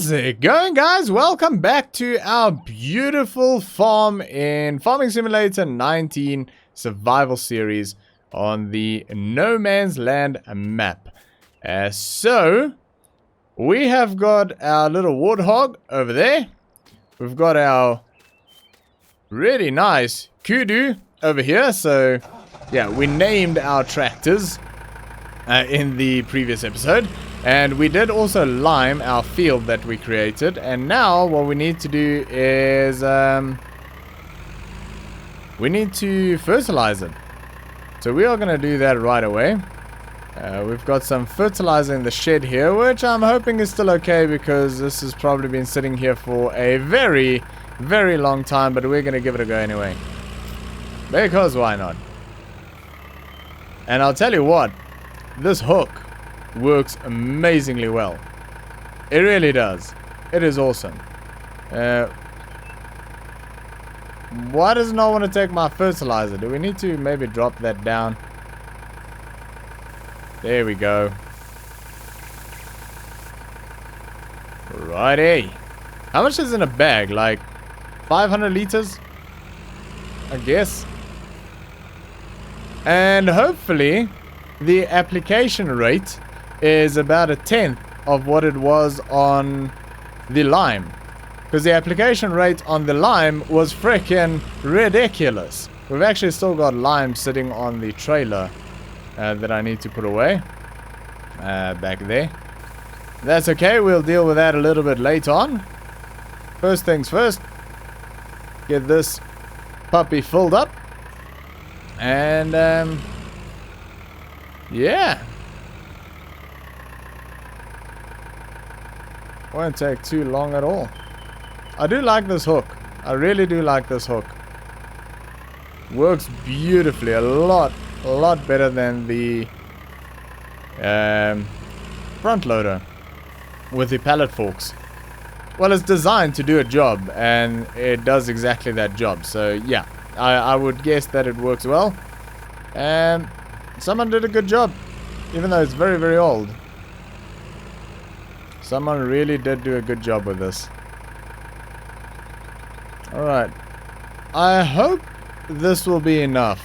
How's it going, guys? Welcome back to our beautiful farm in Farming Simulator 19 survival series on the No Man's Land map. So we have got our little warthog over there. We've got our really nice kudu over here. So yeah, we named our tractors in the previous episode. And we did also lime our field that we created. And now what we need to do is we need to fertilize it. So we are going to do that right away. We've got some fertilizer in the shed here, which I'm hoping is still okay because this has probably been sitting here for a very, very long time. But we're going to give it a go anyway. Because why not? And I'll tell you what, this hook works amazingly well. It really does. It is awesome. Why does it not want to take my fertilizer? Do we need to maybe drop that down? There we go. Righty. How much is in a bag? Like 500 liters? I guess. And hopefully the application rate is about 1/10 of what it was on the lime. Because the application rate on the lime was freaking ridiculous. We've actually still got lime sitting on the trailer that I need to put away. Back there. That's okay, we'll deal with that a little bit later on. First things first. Get this puppy filled up. And yeah. Won't take too long at all. I do like this hook. I really do like this hook. Works beautifully. A lot better than the front loader with the pallet forks. Well, it's designed to do a job, and it does exactly that job. So yeah, I would guess that it works well. And someone did a good job, even though it's very, very old. Someone really did do a good job with this. Alright. I hope this will be enough.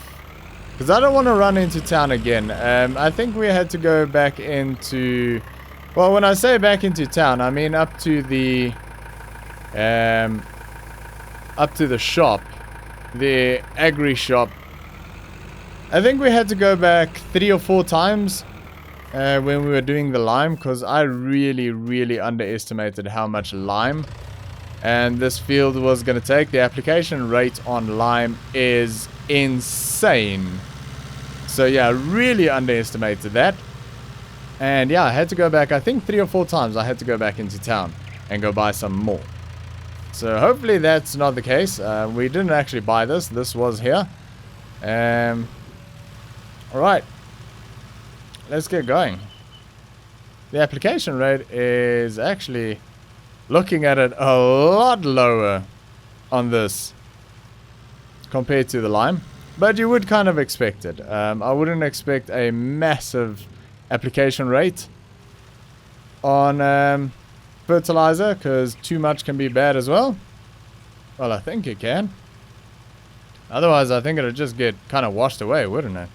Because I don't want to run into town again. I think we had to go back into... Well, when I say back into town, I mean up to the shop. The agri shop. I think we had to go back 3 or 4 times. When we were doing the lime, because I really underestimated how much lime and this field was going to take. The application rate on lime is insane. So yeah, really underestimated that. And yeah, I had to go back, I think 3 or 4 times I had to go back into town and go buy some more. So hopefully that's not the case. We didn't actually buy this. This was here. Alright. Let's get going. The application rate is actually, looking at it, a lot lower on this compared to the lime. But you would kind of expect it. I wouldn't expect a massive application rate on fertilizer, because too much can be bad as well. Well, I think it can. Otherwise, I think it'll just get kind of washed away, wouldn't it?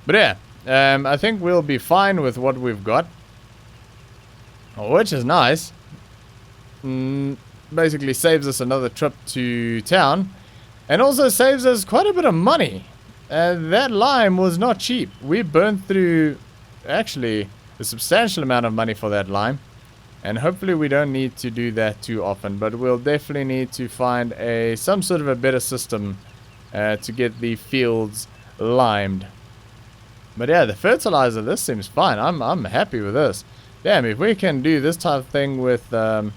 But yeah. I think we'll be fine with what we've got. Which is nice. Basically saves us another trip to town. And also saves us quite a bit of money. That lime was not cheap. We burned through actually a substantial amount of money for that lime. And hopefully we don't need to do that too often. But we'll definitely need to find some sort of a better system to get the fields limed. But yeah, the fertilizer, this seems fine. I'm happy with this. Damn, if we can do this type of thing with lime,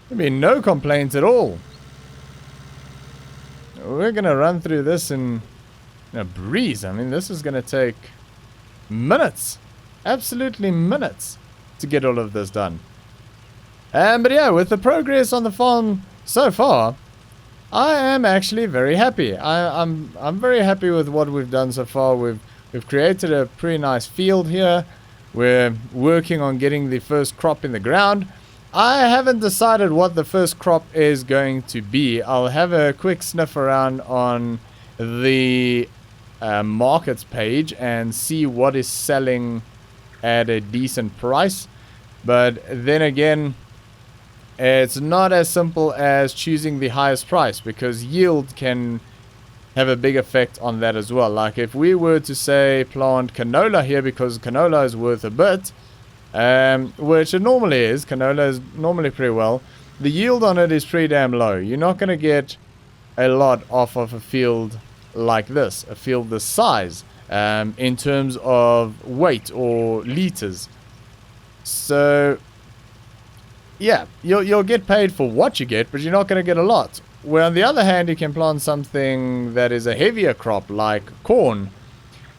there'd be no complaints at all. We're gonna run through this in a breeze. I mean, this is gonna take minutes, absolutely minutes, to get all of this done. But yeah, with the progress on the farm so far, I am actually very happy. I'm very happy with what we've done so far. We've created a pretty nice field here. We're working on getting the first crop in the ground. I haven't decided what the first crop is going to be. I'll have a quick sniff around on the markets page and see what is selling at a decent price. But then again, it's not as simple as choosing the highest price, because yield can have a big effect on that as well. Like if we were to say plant canola here, because canola is worth a bit, which it normally is, canola is normally pretty well, the yield on it is pretty damn low. You're not going to get a lot off of a field like this, a field this size, in terms of weight or liters. So yeah, you'll get paid for what you get, but you're not going to get a lot. Where on the other hand, you can plant something that is a heavier crop like corn,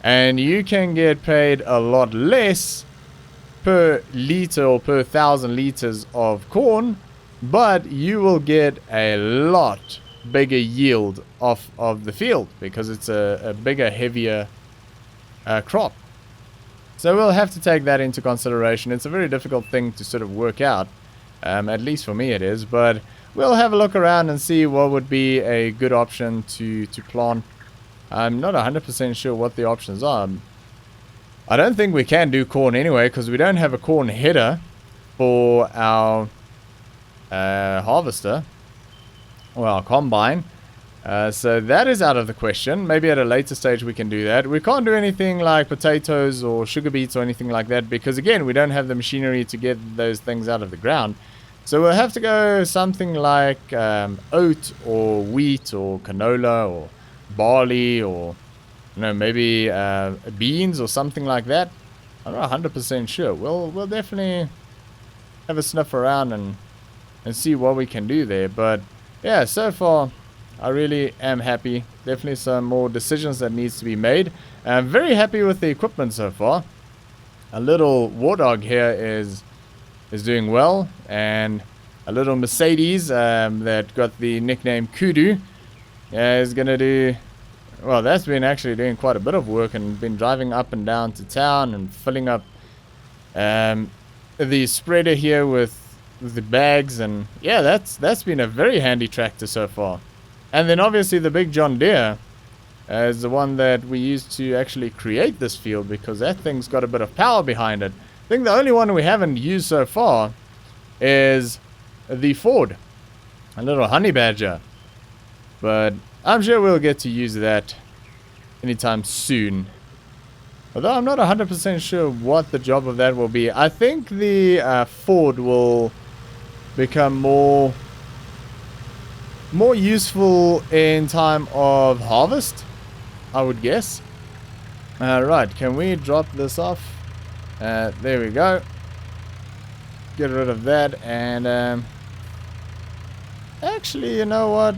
and you can get paid a lot less per liter or per 1,000 liters of corn, but you will get a lot bigger yield off of the field because it's a bigger, heavier crop. So we'll have to take that into consideration. It's a very difficult thing to sort of work out. At least for me it is, but we'll have a look around and see what would be a good option to plant. I'm not 100% sure what the options are. I don't think we can do corn anyway, because we don't have a corn header for our harvester or our combine. So that is out of the question. Maybe at a later stage we can do that. We can't do anything like potatoes or sugar beets or anything like that, because again, we don't have the machinery to get those things out of the ground. So we'll have to go something like oat or wheat or canola or barley, or maybe beans or something like that. I'm not 100% sure. We'll definitely have a sniff around and see what we can do there. But yeah, so far I really am happy. Definitely some more decisions that needs to be made. I'm very happy with the equipment so far. A little Warthog here is doing well, and a little Mercedes that got the nickname Kudu is gonna do well. That's been actually doing quite a bit of work and been driving up and down to town and filling up the spreader here with the bags, and yeah, that's been a very handy tractor so far. And then obviously the big John Deere is the one that we used to actually create this field, because that thing's got a bit of power behind it. I think the only one we haven't used so far is the Ford, a little honey badger. But I'm sure we'll get to use that anytime soon. Although I'm not 100% sure what the job of that will be. I think the Ford will become more useful in time of harvest, I would guess. Right, can we drop this off? There we go. Get rid of that, and actually, you know what?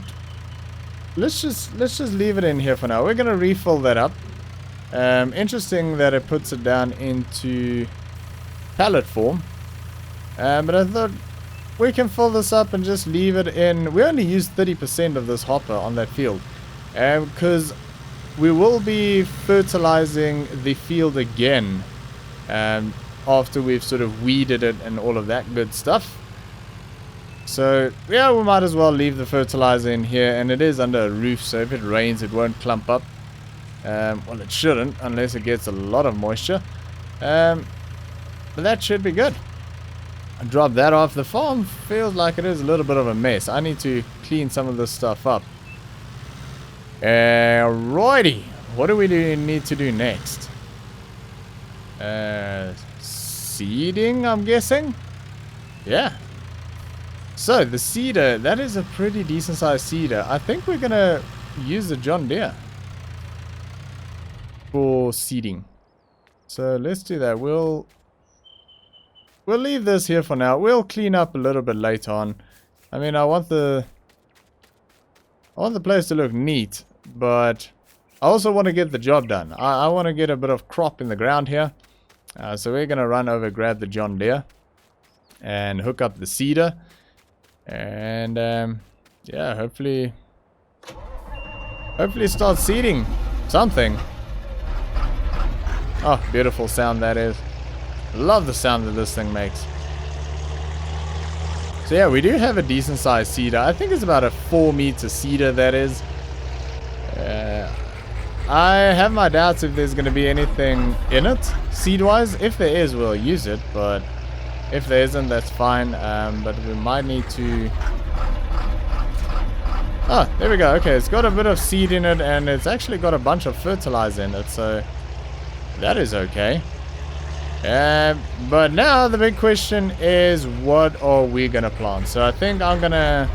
Let's just leave it in here for now. We're gonna refill that up. Interesting that it puts it down into pallet form. But I thought we can fill this up and just leave it in. We only used 30% of this hopper on that field, because we will be fertilizing the field again after we've sort of weeded it and all of that good stuff. So yeah, we might as well leave the fertilizer in here, and it is under a roof, so if it rains it won't clump up. Well, it shouldn't unless it gets a lot of moisture, but that should be good. Drop that off. The farm feels like it is a little bit of a mess. I need to clean some of this stuff up. Righty, what do we need to do next? Seeding, I'm guessing. Yeah. So the seeder, that is a pretty decent sized seeder. I think we're gonna use the John Deere for seeding. So let's do that. We'll leave this here for now. We'll clean up a little bit later on. I mean, I want the place to look neat, but I also want to get the job done. I want to get a bit of crop in the ground here. So we're going to run over, grab the John Deere, and hook up the seeder. And yeah, hopefully start seeding something. Oh, beautiful sound that is. Love the sound that this thing makes. So yeah, we do have a decent sized seeder. I think it's about a 4-meter seeder, that is. I have my doubts if there's going to be anything in it, seed-wise. If there is, we'll use it, but if there isn't, that's fine. But we might need to... Oh, there we go. Okay, it's got a bit of seed in it, and it's actually got a bunch of fertilizer in it, so that is okay. But now the big question is, what are we going to plant? So I think I'm going to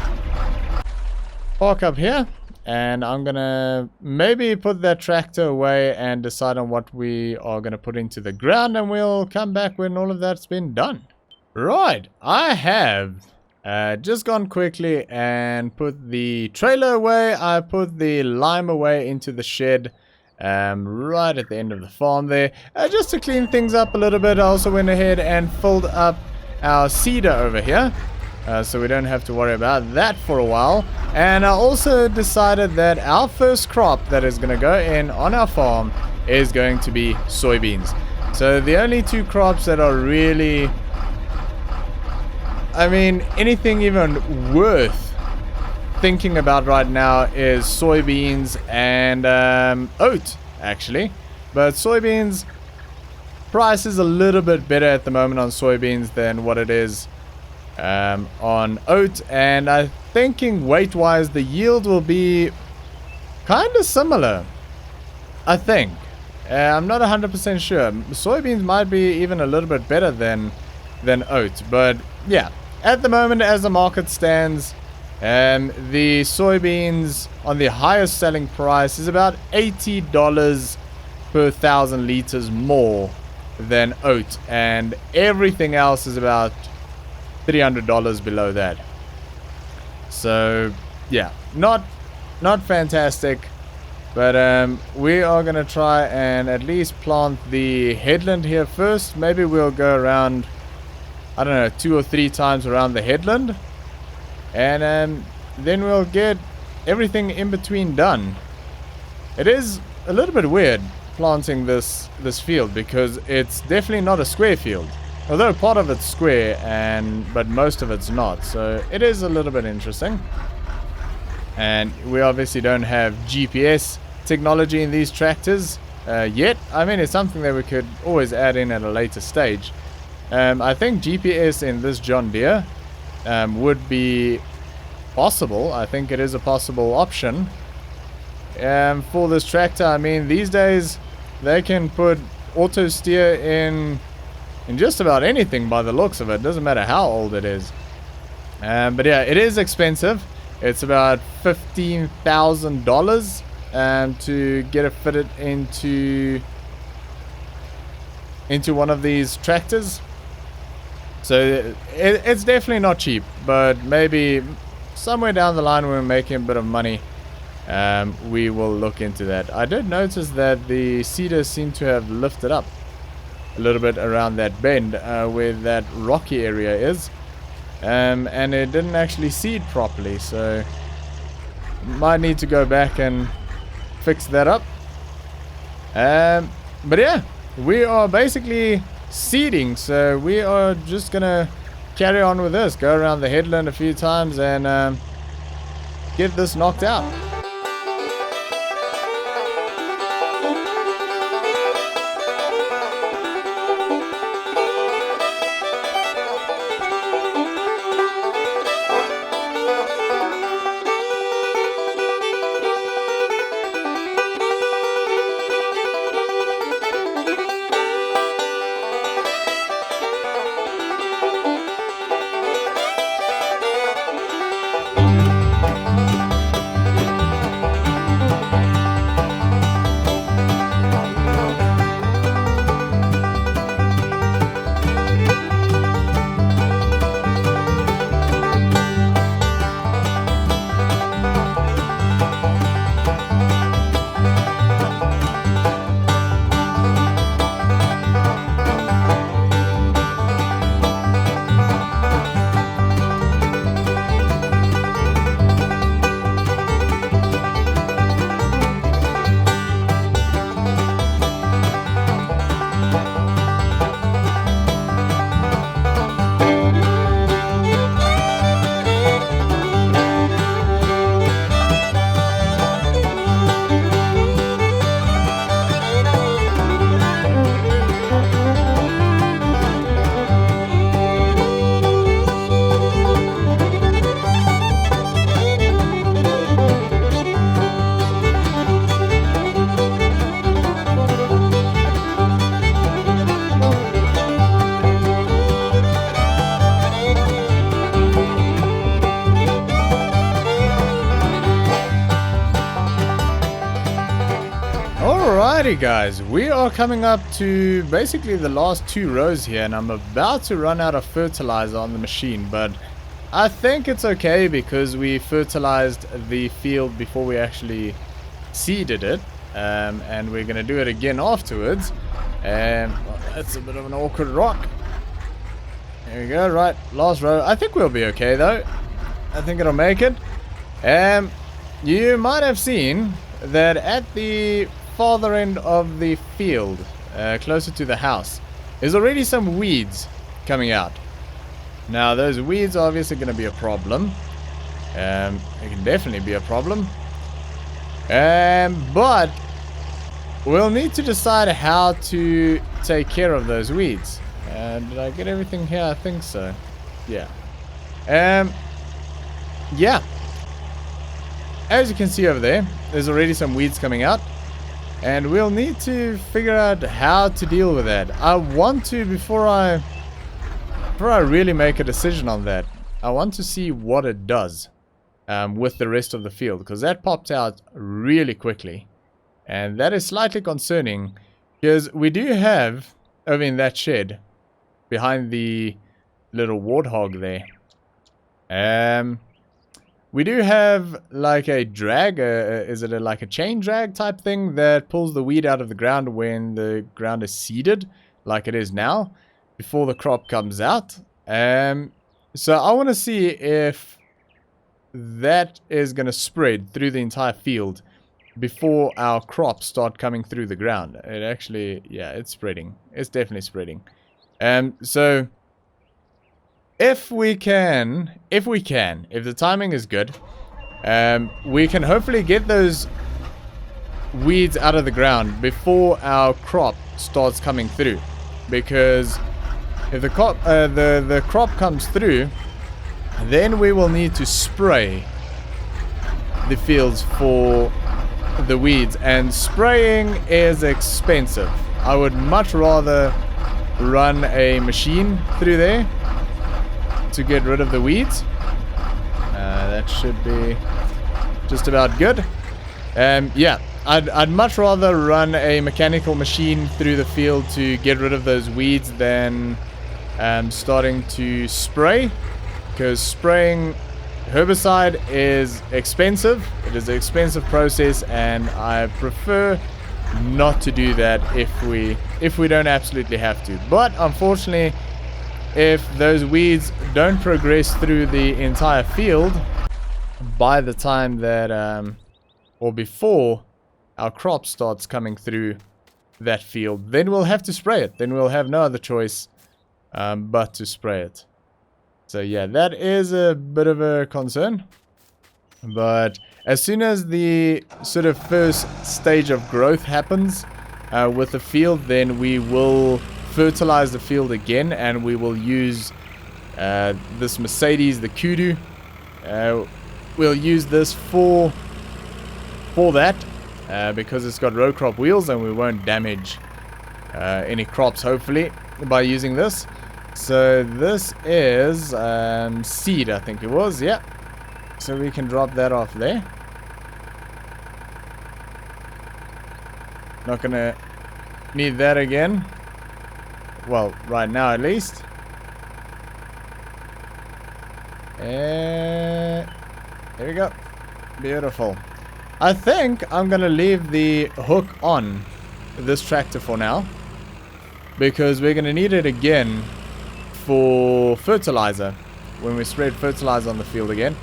park up here. And I'm going to maybe put that tractor away and decide on what we are going to put into the ground. And we'll come back when all of that's been done. Right. I have just gone quickly and put the trailer away. I put the lime away into the shed right at the end of the farm there. Just to clean things up a little bit. I also went ahead and filled up our cedar over here. So we don't have to worry about that for a while. And I also decided that our first crop that is going to go in on our farm is going to be soybeans. So the only two crops that are really, I mean, anything even worth thinking about right now is soybeans and oat, actually. But soybeans, price is a little bit better at the moment on soybeans than what it is on oat, and I'm thinking weight wise the yield will be kind of similar, I think. I'm not 100% sure. Soybeans might be even a little bit better than oat, but yeah, at the moment as the market stands, the soybeans on the highest selling price is about $80 per 1,000 liters more than oat, and everything else is about $300 below that. So yeah, not fantastic, but we are gonna try and at least plant the headland here first. Maybe we'll go around, I don't know, 2 or 3 times around the headland, and then we'll get everything in between done. It is a little bit weird planting this field because it's definitely not a square field. Although part of it's square, but most of it's not. So it is a little bit interesting. And we obviously don't have GPS technology in these tractors yet. I mean, it's something that we could always add in at a later stage. I think GPS in this John Deere would be possible. I think it is a possible option for this tractor. I mean, these days they can put auto steer in just about anything by the looks of it. Doesn't matter how old it is. But yeah, it is expensive. It's about $15,000 to get it fitted into one of these tractors. So it's definitely not cheap, but maybe somewhere down the line when we're making a bit of money, we will look into that. I did notice that the cedars seem to have lifted up a little bit around that bend where that rocky area is, and it didn't actually seed properly, so might need to go back and fix that up. But yeah, we are basically seeding, so we are just gonna carry on with this, go around the headland a few times and get this knocked out. Alrighty guys, we are coming up to basically the last 2 rows here, and I'm about to run out of fertilizer on the machine, but I think it's okay because we fertilized the field before we actually seeded it, and we're going to do it again afterwards. Well, that's a bit of an awkward rock. There we go, right, last row. I think we'll be okay though. I think it'll make it. You might have seen that at the farther end of the field, closer to the house, there's already some weeds coming out. Now those weeds are obviously going to be a problem. It can definitely be a problem. But we'll need to decide how to take care of those weeds. Did I get everything here? I think so. Yeah. Yeah. As you can see over there, there's already some weeds coming out. And we'll need to figure out how to deal with that. I want to, before I really make a decision on that, I want to see what it does with the rest of the field. Because that popped out really quickly. And that is slightly concerning. Because we do have, over in that shed, behind the little warthog there, we do have like a drag, is it like a chain drag type thing that pulls the weed out of the ground when the ground is seeded, like it is now, before the crop comes out. So I want to see if that is going to spread through the entire field before our crops start coming through the ground. It actually, yeah, it's spreading. It's definitely spreading. So if the timing is good, we can hopefully get those weeds out of the ground before our crop starts coming through. Because if the crop comes through, then we will need to spray the fields for the weeds, and spraying is expensive. I would much rather run a machine through there to get rid of the weeds. That should be just about good. Yeah, I'd much rather run a mechanical machine through the field to get rid of those weeds than starting to spray, because spraying herbicide is expensive. It is an expensive process, and I prefer not to do that if we don't absolutely have to. But unfortunately, if those weeds don't progress through the entire field by the time that or before our crop starts coming through that field, then we'll have to spray it. Then we'll have no other choice but to spray it. So yeah, that is a bit of a concern. But as soon as the sort of first stage of growth happens with the field, then we will fertilize the field again, and we will use this Mercedes, the Kudu. We'll use this for that because it's got row crop wheels, and we won't damage any crops, hopefully, by using this. So this is seed, I think it was. Yeah. So we can drop that off there. Not gonna need that again. Well, right now at least. There we go. Beautiful. I think I'm gonna leave the hook on this tractor for now, because we're gonna need it again for fertilizer when we spread fertilizer on the field again.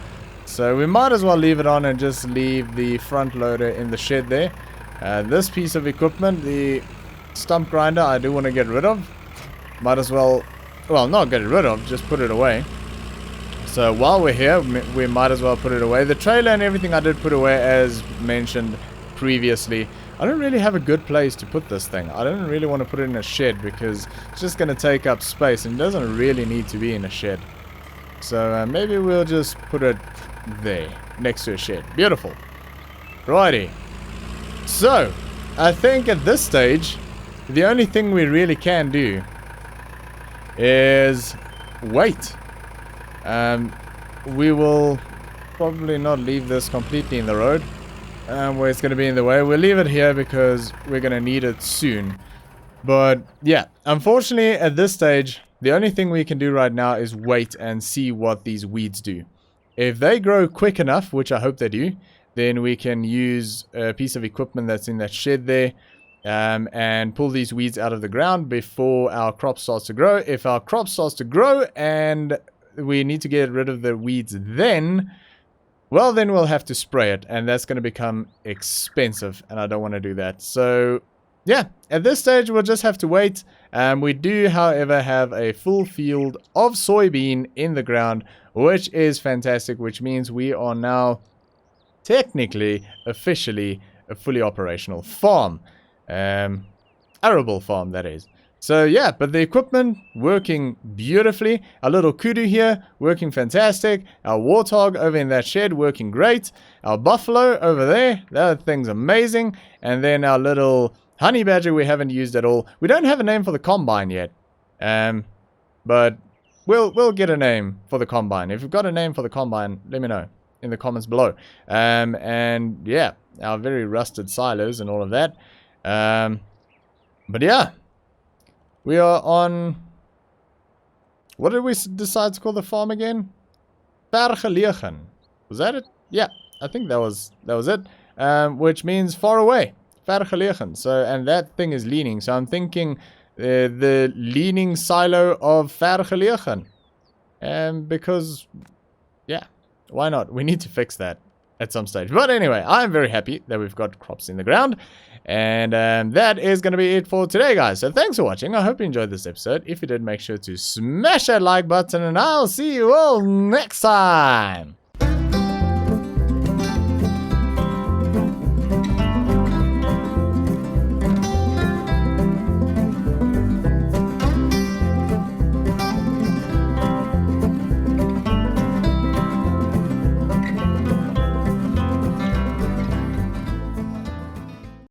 So we might as well leave it on and just leave the front loader in the shed there. This piece of equipment, the stump grinder, I do want to get rid of. Might as well, not get rid of, just put it away. So while we're here, we might as well put it away. The trailer and everything I did put away, as mentioned previously. I don't really have a good place to put this thing. I don't really want to put it in a shed because it's just going to take up space and it doesn't really need to be in a shed. So maybe we'll just put it there, next to a shed. Beautiful. Righty. So, I think at this stage, the only thing we really can do is wait. We will probably not leave this completely in the road. where it's going to be in the way. We'll leave it here because we're going to need it soon. But yeah, unfortunately at this stage, the only thing we can do right now is wait and see what these weeds do. If they grow quick enough, which I hope they do, then we can use a piece of equipment that's in that shed there and pull these weeds out of the ground before our crop starts to grow. If our crop starts to grow and we need to get rid of the weeds then, well, then we'll have to spray it, and that's going to become expensive, and I don't want to do that. So yeah, at this stage, we'll just have to wait. We do, however, have a full field of soybean in the ground, which is fantastic, which means we are now technically, officially, a fully operational farm. Arable farm, that is. So yeah, but the equipment working beautifully. Our little kudu here working fantastic. Our warthog over in that shed working great. Our buffalo over there, that thing's amazing. And then our little honey badger we haven't used at all. We don't have a name for the combine yet. But we'll get a name for the combine. If you've got a name for the combine, let me know in the comments below. And yeah, our very rusted silos and all of that. But yeah, we are on, what did we decide to call the farm again? Fertilizing. Was that it? Yeah, I think that was it. Which means far away. Fertilizing. So, and that thing is leaning. So I'm thinking the leaning silo of Fertilizing. Because, yeah, why not? We need to fix that at some stage. But anyway, I'm very happy that we've got crops in the ground. And that is going to be it for today, guys. So thanks for watching. I hope you enjoyed this episode. If you did, make sure to smash that like button, and I'll see you all next time.